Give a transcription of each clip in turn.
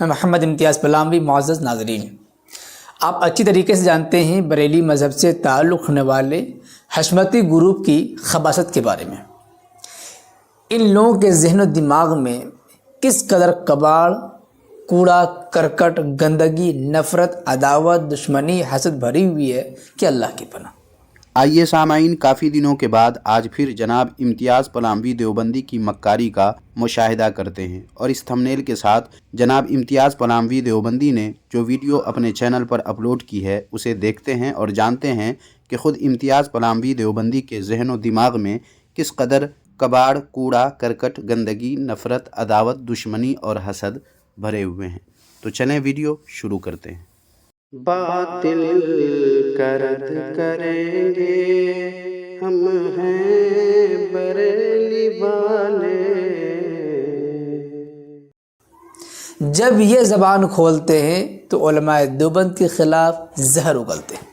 میں محمد امتیاز پلاموی۔ معزز ناظرین، آپ اچھی طریقے سے جانتے ہیں بریلی مذہب سے تعلق رکھنے والے حشمتی گروپ کی خباثت کے بارے میں۔ ان لوگوں کے ذہن و دماغ میں کس قدر کباڑ، کوڑا کرکٹ، گندگی، نفرت، عداوت، دشمنی، حسد بھری ہوئی ہے کہ اللہ کی پناہ۔ آئیے سامعین، کافی دنوں کے بعد آج پھر جناب امتیاز پلاموی دیوبندی کی مکاری کا مشاہدہ کرتے ہیں، اور اس تھمبنیل کے ساتھ جناب امتیاز پلاموی دیوبندی نے جو ویڈیو اپنے چینل پر اپلوڈ کی ہے اسے دیکھتے ہیں اور جانتے ہیں کہ خود امتیاز پلاموی دیوبندی کے ذہن و دماغ میں کس قدر کباڑ، کوڑا کرکٹ، گندگی، نفرت، عداوت، دشمنی اور حسد بھرے ہوئے ہیں۔ تو چلیں ویڈیو شروع کرتے ہیں۔ باطل کا رد کریں گے ہم ہیں بریلی والے۔ جب یہ زبان کھولتے ہیں تو علماء دیوبند کے خلاف زہر اگلتے ہیں،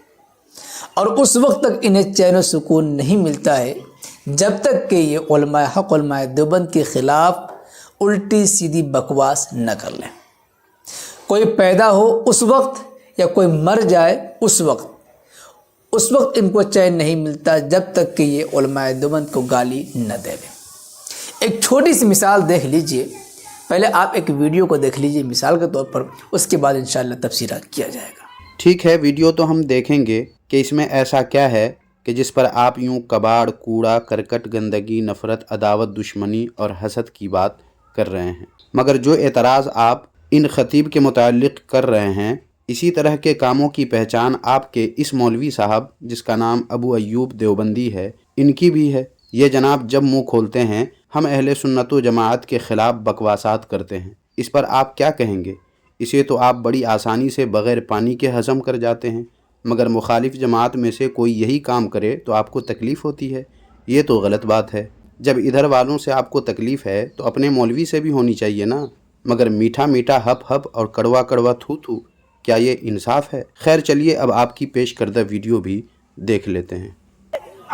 اور اس وقت تک انہیں چین و سکون نہیں ملتا ہے جب تک کہ یہ علماء حق، علماء دیوبند کے خلاف الٹی سیدھی بکواس نہ کر لیں۔ کوئی پیدا ہو اس وقت یا کوئی مر جائے اس وقت ان کو چین نہیں ملتا جب تک کہ یہ علماء دیوبند کو گالی نہ دے لیں۔ ایک چھوٹی سی مثال دیکھ لیجئے، پہلے آپ ایک ویڈیو کو دیکھ لیجئے مثال کے طور پر، اس کے بعد انشاءاللہ تفسیرات کیا جائے گا۔ ٹھیک ہے، ویڈیو تو ہم دیکھیں گے کہ اس میں ایسا کیا ہے کہ جس پر آپ یوں کباڑ، کوڑا کرکٹ، گندگی، نفرت، عداوت، دشمنی اور حسد کی بات کر رہے ہیں، مگر جو اعتراض آپ ان خطیب کے متعلق کر رہے ہیں، اسی طرح کے کاموں کی پہچان آپ کے اس مولوی صاحب جس کا نام ابو ایوب دیوبندی ہے، ان کی بھی ہے۔ یہ جناب جب منہ کھولتے ہیں ہم اہل سنت و جماعت کے خلاف بکواسات کرتے ہیں، اس پر آپ کیا کہیں گے؟ اسے تو آپ بڑی آسانی سے بغیر پانی کے ہضم کر جاتے ہیں، مگر مخالف جماعت میں سے کوئی یہی کام کرے تو آپ کو تکلیف ہوتی ہے۔ یہ تو غلط بات ہے۔ جب ادھر والوں سے آپ کو تکلیف ہے تو اپنے مولوی سے بھی ہونی چاہیے نا، مگر میٹھا میٹھا ہپ ہپ اور کڑوا کڑوا تھو تھو، کیا یہ انصاف ہے؟ خیر چلیے اب آپ کی پیش کردہ ویڈیو بھی دیکھ لیتے ہیں۔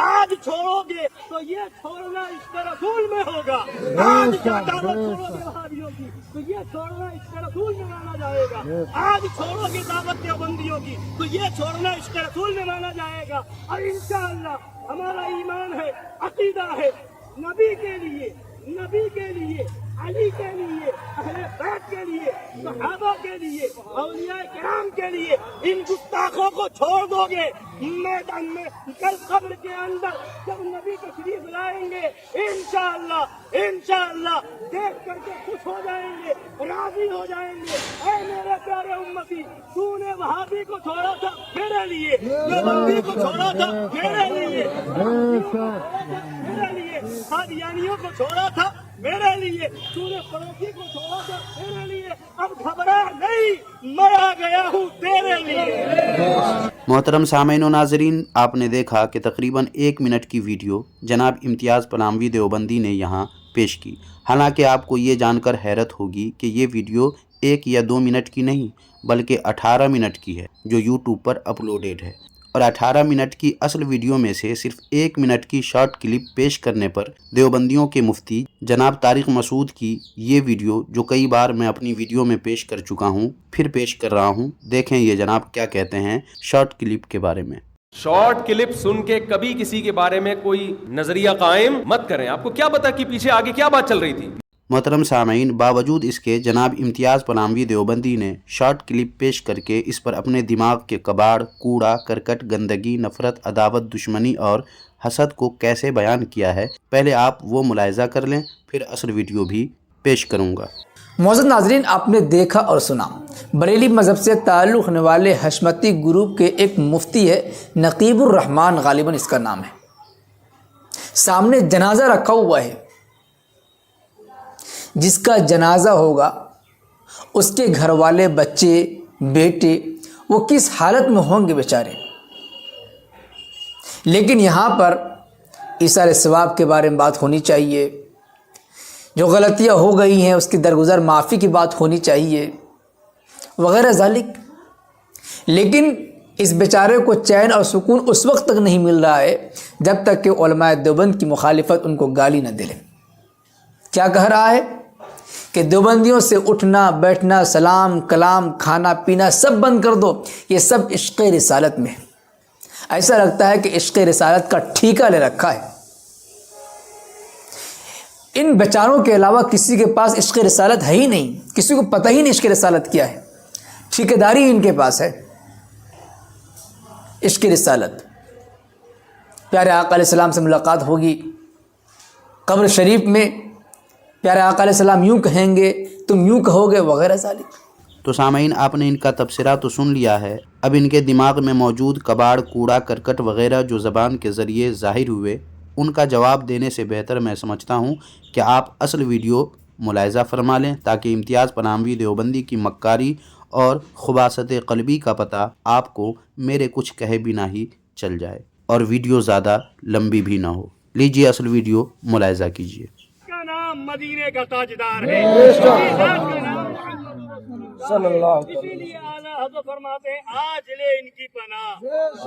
آج چھوڑو گے تو یہ چھوڑنا اس کے رسول میں ہوگا۔ آج دعوت چھوڑو گے وہابیوں کی تو یہ چھوڑنا اس کے رسول میں مانا جائے گا۔ آج چھوڑو گے دعوت دیوبندیوں کی تو یہ چھوڑنا اس کے رسول میں مانا جائے گا۔ اور انشاءاللہ ہمارا ایمان ہے، عقیدہ ہے، نبی کے لیے، علی کے لیے، اہل بیت کے لیے، صحابہ کے لیے، اولیاء کرام کے لیے ان گستاخوں کو چھوڑ دو گے میدان میں، کل قبر کے اندر جب نبی تشریف لائیں گے انشاءاللہ دیکھ کر کے خوش ہو جائیں گے، راضی ہو جائیں گے۔ اے میرے پیارے امتی، تو نے وہابی کو چھوڑا تھا میرے لیے، دیوبندی کو چھوڑا تھا میرے لیے، قادیانیوں کو چھوڑا تھا میرے لیے، تو نے فروخی کو چھوڑا تھا میرے لیے، اب گھبرا نہیں، میں آ گیا ہوں تیرے لیے۔ محترم سامعین و ناظرین، آپ نے دیکھا کہ تقریباً 1 منٹ کی ویڈیو جناب امتیاز پلاموی دیوبندی نے یہاں پیش کی۔ حالانکہ آپ کو یہ جان کر حیرت ہوگی کہ یہ ویڈیو 1 یا 2 منٹ کی نہیں بلکہ 18 منٹ کی ہے جو یوٹیوب پر اپلوڈیڈ ہے، اور 18 منٹ کی اصل ویڈیو میں سے صرف 1 منٹ کی شارٹ کلپ پیش کرنے پر دیوبندیوں کے مفتی جناب طارق مسعود کی یہ ویڈیو، جو کئی بار میں اپنی ویڈیو میں پیش کر چکا ہوں، پھر پیش کر رہا ہوں۔ دیکھیں یہ جناب کیا کہتے ہیں شارٹ کلپ کے بارے میں۔ شارٹ کلپ سن کے کبھی کسی کے بارے میں کوئی نظریہ قائم مت کریں۔ آپ کو کیا پتا کہ پیچھے آگے کیا بات چل رہی تھی؟ محترم سامعین، باوجود اس کے جناب امتیاز پلاموی دیوبندی نے شارٹ کلپ پیش کر کے اس پر اپنے دماغ کے کباڑ، کوڑا کرکٹ، گندگی، نفرت، عداوت، دشمنی اور حسد کو کیسے بیان کیا ہے، پہلے آپ وہ ملاحظہ کر لیں، پھر اصل ویڈیو بھی پیش کروں گا۔ معزز ناظرین، آپ نے دیکھا اور سنا، بریلی مذہب سے تعلق رکھنے والے حشمتی گروپ کے ایک مفتی ہے، نقیب الرحمان غالباً اس کا نام ہے۔ سامنے جنازہ رکھا ہوا ہے، جس کا جنازہ ہوگا اس کے گھر والے، بچے، بیٹے، وہ کس حالت میں ہوں گے بیچارے۔ لیکن یہاں پر ایثار ثواب کے بارے میں بات ہونی چاہیے، جو غلطیاں ہو گئی ہیں اس کی درگزر معافی کی بات ہونی چاہیے، وغیرہ ذالک۔ لیکن اس بیچارے کو چین اور سکون اس وقت تک نہیں مل رہا ہے جب تک کہ علماء دیوبند کی مخالفت ان کو گالی نہ دے لیں۔ کیا کہہ رہا ہے کہ دیوبندیوں سے اٹھنا بیٹھنا سلام کلام کھانا پینا سب بند کر دو، یہ سب عشق رسالت میں ہے۔ ایسا لگتا ہے کہ عشق رسالت کا ٹھیکہ لے رکھا ہے۔ ان بیچاروں کے علاوہ کسی کے پاس عشق رسالت ہے ہی نہیں، کسی کو پتہ ہی نہیں عشق رسالت کیا ہے، ٹھیکیداری ان کے پاس ہے عشق رسالت۔ پیارے آقا علیہ السلام سے ملاقات ہوگی قبر شریف میں، پیارے آقا علیہ السلام یوں کہیں گے تم یوں کہو گے وغیرہ ذالک۔ تو سامعین، آپ نے ان کا تبصرہ تو سن لیا ہے۔ اب ان کے دماغ میں موجود کباڑ کوڑا کرکٹ وغیرہ جو زبان کے ذریعے ظاہر ہوئے، ان کا جواب دینے سے بہتر میں سمجھتا ہوں کہ آپ اصل ویڈیو ملاحظہ فرما لیں، تاکہ امتیاز پناہوی دیوبندی کی مکاری اور خباثت قلبی کا پتہ آپ کو میرے کچھ کہے بنا ہی چل جائے اور ویڈیو زیادہ لمبی بھی نہ ہو۔ لیجیے اصل ویڈیو ملاحظہ کیجیے۔ کا نام مدینے کا تاجدار ہے، کا نام صلی اللہ علیہ وسلم۔ اسی لیے اعلیٰ حضرت فرماتے ہیں آج لے ان کی پناہ،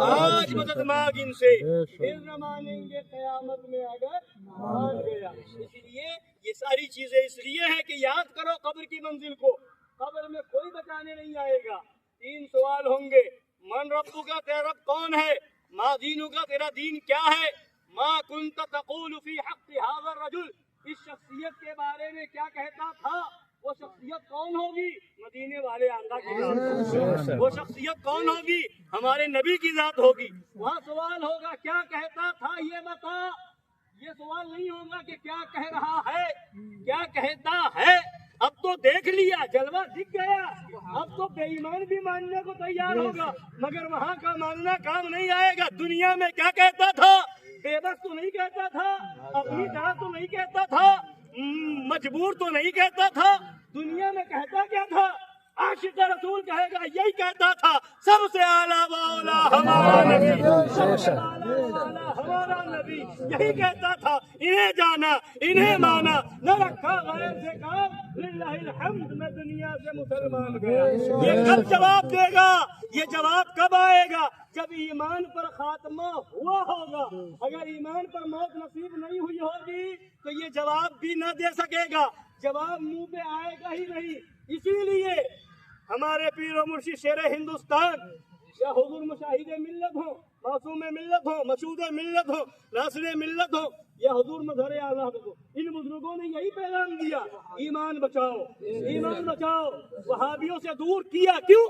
آج مدد مانگ ان سے، پھر نہ مانیں گے قیامت میں اگر مان گیا۔ اسی لیے یہ ساری چیزیں اس لیے ہیں کہ یاد کرو قبر کی منزل کو، قبر میں کوئی بچانے نہیں آئے گا۔ 3 سوال ہوں گے، من ربو کا، تیرا رب کون ہے؟ ما دینو کا، تیرا دین کیا ہے؟ ما کنت تقول فی حق هذا الرجل، اس شخصیت کے بارے میں کیا کہتا تھا؟ وہ شخصیت کون ہوگی؟ مدینے والے آقا کی ذات۔ وہ شخصیت کون ہوگی؟ ہمارے نبی کی ذات ہوگی۔ وہاں سوال ہوگا کیا کہتا تھا یہ بتا، یہ سوال نہیں ہوگا کہ کیا کہہ رہا ہے، کیا کہتا ہے۔ اب تو دیکھ لیا، جلوہ دکھ گیا، اب تو بے ایمان بھی ماننے کو تیار ہوگا، مگر وہاں کا ماننا کام نہیں آئے گا۔ دنیا میں کیا کہتا تھا؟ بے بس تو نہیں کہتا تھا، اپنی طرح تو نہیں کہتا تھا، مجبور تو نہیں کہتا تھا، دنیا میں کہتا کیا تھا؟ عاشق رسول کہے گا یہی کہتا تھا، سب سے اعلیٰ واولا ہمارا نبی، سب سے اعلیٰ واولا ہمارا نبی یہی کہتا تھا۔ انہیں جانا، انہیں مانا، نہ رکھا غیر سے کام، للہ الحمد میں دنیا سے مسلمان گیا۔ یہ کب جواب دے گا؟ یہ جواب کب آئے گا؟ جب ایمان پر خاتمہ ہوا ہوگا۔ اگر ایمان پر موت نصیب نہیں ہوئی ہوگی تو یہ جواب بھی نہ دے سکے گا، جواب منہ پہ آئے گا ہی نہیں۔ اسی لیے ہمارے پیر و مرشد شیر ہندوستان یا حضور مشاہد ملت ہو، معصوم ملت ہو، مشہود ملت ہو، ناصر ملت ہو یا حضور مظہر اعلیٰ ہو، ان بزرگوں نے یہی پیغام دیا، ایمان بچاؤ، ایمان بچاؤ۔ وہابیوں سے دور کیا کیوں؟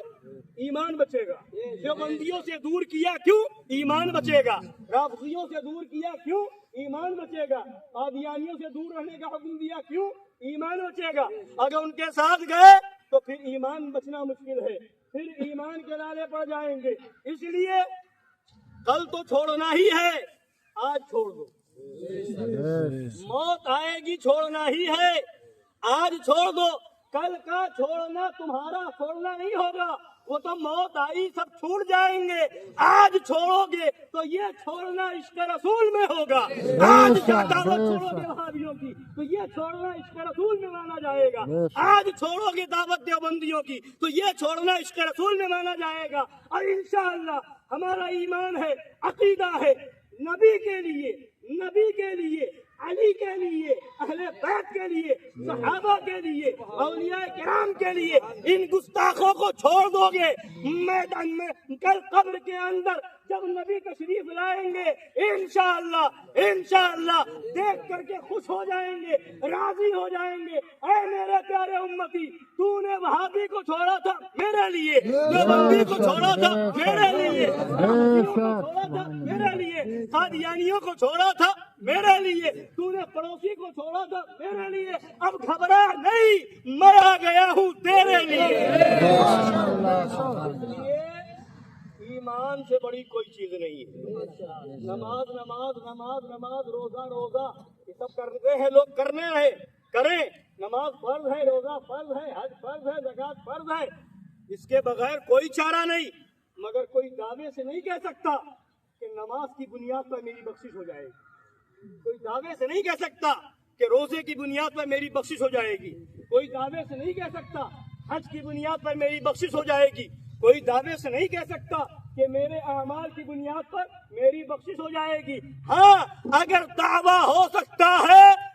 ایمان بچے گا۔ دیوبندیوں سے دور کیا کیوں؟ ایمان بچے گا۔ رافضیوں سے دور کیا کیوں؟ ایمان بچے گا۔ قادیانیوں سے دور رہنے کا حکم دیا کیوں؟ ایمان بچے گا۔ اگر ان کے ساتھ گئے تو پھر ایمان بچنا مشکل ہے، پھر ایمان کے لالے پڑ جائیں گے۔ اس لیے کل تو چھوڑنا ہی ہے، آج چھوڑ دو۔ موت آئے گی، چھوڑنا ہی ہے، آج چھوڑ دو۔ کل کا چھوڑنا تمہارا چھوڑنا نہیں ہوگا، وہ تو موت آئی سب چھوٹ جائیں گے۔ آج چھوڑو گے تو یہ چھوڑنا عشق رسول میں ہوگا۔ آج کیا دعوت چھوڑو گے وہابیوں کی تو یہ چھوڑنا عشق رسول میں مانا جائے گا۔ آج چھوڑو گے دعوت دیوبندیوں کی تو یہ چھوڑنا عشق رسول میں مانا جائے گا۔ اور انشاءاللہ ہمارا ایمان ہے، عقیدہ ہے، نبی کے لیے، نبی کے لیے، علی کے لیے، اہل بیت کے لیے، صحابہ کے لیے، اولیاء کرام کے لیے۔ ان گستاخوں کو چھوڑ دو گے میدان میں، کل قبر کے اندر جب نبی تشریف لائیں گے انشاءاللہ، انشاءاللہ دیکھ کر کے خوش ہو جائیں گے، راضی ہو جائیں گے۔ اے میرے پیارے امتی، تو نے وہابی کو چھوڑا تھا میرے لیے، دیوبندی کو چھوڑا تھا میرے لیے، رافضیوں کو چھوڑا تھا میرے لیے، قادیانیوں کو چھوڑا تھا میرے لیے، تو نے پڑوسی کو چھوڑا تھا میرے لیے۔ اب گھبرا نہیں، میں آ گیا ہوں تیرے لیے۔ ایمان سے بڑی کوئی چیز نہیں ہے۔ نماز نماز نماز نماز، روزہ روزہ، یہ سب کرتے ہیں لوگ، کرنے ہیں، کریں۔ نماز فرض ہے، روزہ فرض ہے، حج فرض ہے، زکوٰۃ فرض ہے، اس کے بغیر کوئی چارہ نہیں۔ مگر کوئی دعوے سے نہیں کہہ سکتا کہ نماز کی بنیاد پر میری بخشش ہو جائے گی، کوئی دعوے سے نہیں کہہ سکتا کہ روزے کی بنیاد پر میری بخشش ہو جائے گی، کوئی دعوے سے نہیں کہہ سکتا حج کی بنیاد پر میری بخشش ہو جائے گی، کوئی دعوے سے نہیں کہہ سکتا کہ میرے اعمال کی بنیاد پر میری بخشش ہو جائے گی۔ ہاں، اگر دعویٰ ہو سکتا ہے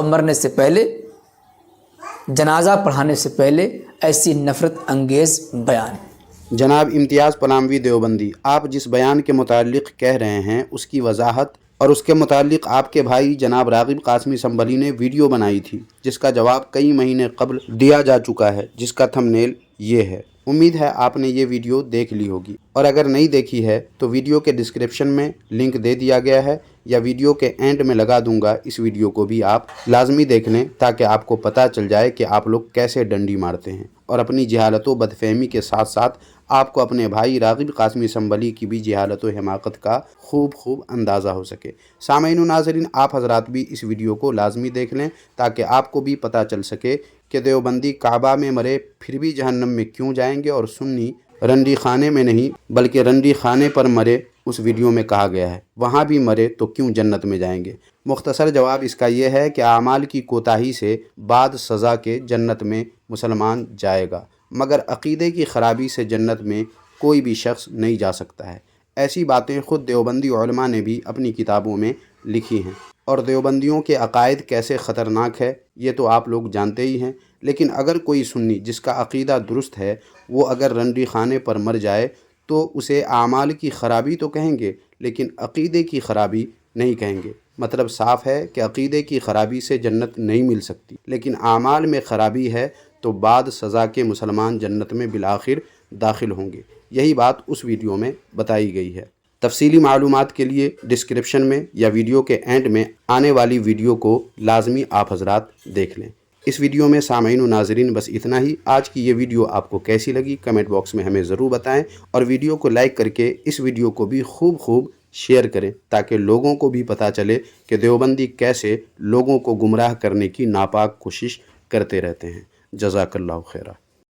اور مرنے سے پہلے جنازہ پڑھانے سے پہلے ایسی نفرت انگیز بیان. جناب امتیاز پلاموی دیوبندی، آپ جس بیان کے متعلق کہہ رہے ہیں اس کی وضاحت اور اس کے متعلق آپ کے بھائی جناب راغب قاسمی سنبھلی نے ویڈیو بنائی تھی، جس کا جواب کئی مہینے قبل دیا جا چکا ہے، جس کا تھمبنیل یہ ہے. امید ہے آپ نے یہ ویڈیو دیکھ لی ہوگی، اور اگر نہیں دیکھی ہے تو ویڈیو کے ڈسکرپشن میں لنک دے دیا گیا ہے، یا ویڈیو کے اینڈ میں لگا دوں گا. اس ویڈیو کو بھی آپ لازمی دیکھ لیں تاکہ آپ کو پتہ چل جائے کہ آپ لوگ کیسے ڈنڈی مارتے ہیں، اور اپنی جہالت و بدفہمی کے ساتھ ساتھ آپ کو اپنے بھائی راغب قاسمی سنبھلی کی بھی جہالت و حماقت کا خوب اندازہ ہو سکے. سامعین و ناظرین، آپ حضرات بھی اس ویڈیو کو لازمی دیکھ لیں تاکہ آپ کو بھی پتہ چل سکے کہ دیوبندی کعبہ میں مرے پھر بھی جہنم میں کیوں جائیں گے، اور سنی رنڈی خانے میں نہیں بلکہ رنڈی خانے پر مرے اس ویڈیو میں کہا گیا ہے، وہاں بھی مرے تو کیوں جنت میں جائیں گے. مختصر جواب اس کا یہ ہے کہ اعمال کی کوتاہی سے بعد سزا کے جنت میں مسلمان جائے گا، مگر عقیدے کی خرابی سے جنت میں کوئی بھی شخص نہیں جا سکتا ہے. ایسی باتیں خود دیوبندی علماء نے بھی اپنی کتابوں میں لکھی ہیں، اور دیوبندیوں کے عقائد کیسے خطرناک ہے یہ تو آپ لوگ جانتے ہی ہیں. لیکن اگر کوئی سنی جس کا عقیدہ درست ہے، وہ اگر رنڈی خانے پر مر جائے تو اسے اعمال کی خرابی تو کہیں گے لیکن عقیدے کی خرابی نہیں کہیں گے. مطلب صاف ہے کہ عقیدے کی خرابی سے جنت نہیں مل سکتی، لیکن اعمال میں خرابی ہے تو بعد سزا کے مسلمان جنت میں بالآخر داخل ہوں گے. یہی بات اس ویڈیو میں بتائی گئی ہے. تفصیلی معلومات کے لیے ڈسکرپشن میں یا ویڈیو کے اینڈ میں آنے والی ویڈیو کو لازمی آپ حضرات دیکھ لیں. اس ویڈیو میں سامعین و ناظرین بس اتنا ہی. آج کی یہ ویڈیو آپ کو کیسی لگی کمنٹ باکس میں ہمیں ضرور بتائیں، اور ویڈیو کو لائک کر کے اس ویڈیو کو بھی خوب شیئر کریں تاکہ لوگوں کو بھی پتہ چلے کہ دیوبندی کیسے لوگوں کو گمراہ کرنے کی ناپاک کوشش کرتے رہتے ہیں. جزاک اللہ خیرہ.